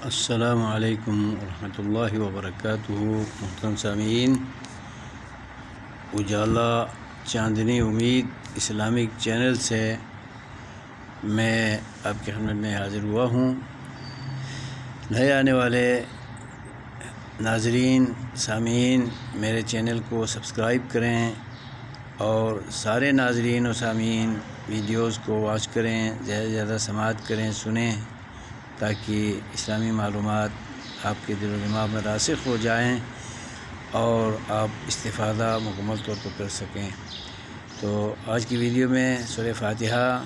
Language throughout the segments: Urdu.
السلام علیکم ورحمۃ اللہ وبرکاتہ۔ محترم سامعین، اجالا چاندنی امید اسلامک چینل سے میں آپ کی خدمت میں حاضر ہوا ہوں۔ نئے آنے والے ناظرین سامعین میرے چینل کو سبسکرائب کریں اور سارے ناظرین و سامعین ویڈیوز کو واچ کریں، زیادہ سے زیادہ سماعت کریں، سنیں، تاکہ اسلامی معلومات آپ کے دل و دماغ میں راسخ ہو جائیں اور آپ استفادہ مکمل طور پر کر سکیں۔ تو آج کی ویڈیو میں سورہ فاتحہ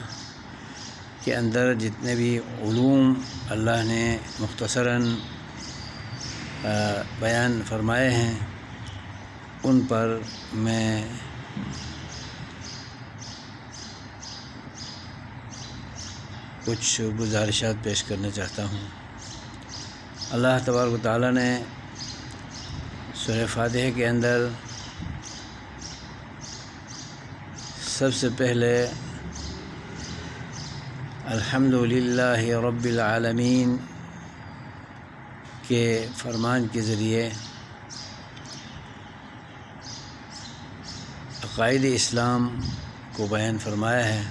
کے اندر جتنے بھی علوم اللہ نے مختصراً بیان فرمائے ہیں ان پر میں کچھ گزارشات پیش کرنا چاہتا ہوں۔ اللہ تبارک و تعالیٰ نے سورہ فاتحہ کے اندر سب سے پہلے الحمدللہ رب العالمین کے فرمان کے ذریعے عقائد اسلام کو بیان فرمایا ہے۔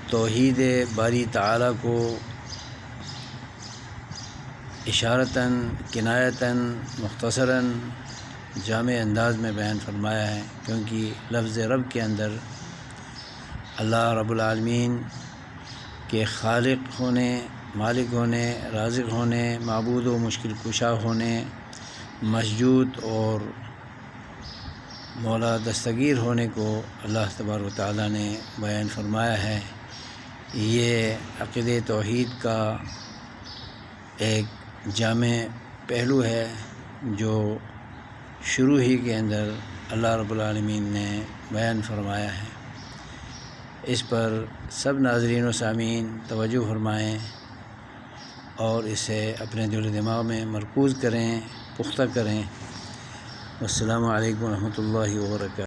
توحید باری تعالیٰ کو اشارتاً کنایتاً مختصراً جامع انداز میں بیان فرمایا ہے، کیونکہ لفظ رب کے اندر اللہ رب العالمین کے خالق ہونے، مالک ہونے، رازق ہونے، معبود و مشکل کشا ہونے، مسجود اور مولا دستگیر ہونے کو اللہ تبارک و تعالیٰ نے بیان فرمایا ہے۔ یہ عقیدہ توحید کا ایک جامع پہلو ہے جو شروع ہی کے اندر اللہ رب العالمین نے بیان فرمایا ہے۔ اس پر سب ناظرین و سامعین توجہ فرمائیں اور اسے اپنے دل و دماغ میں مرکوز کریں، پختہ کریں۔ السلام علیکم ورحمۃ اللہ وبرکاتہ۔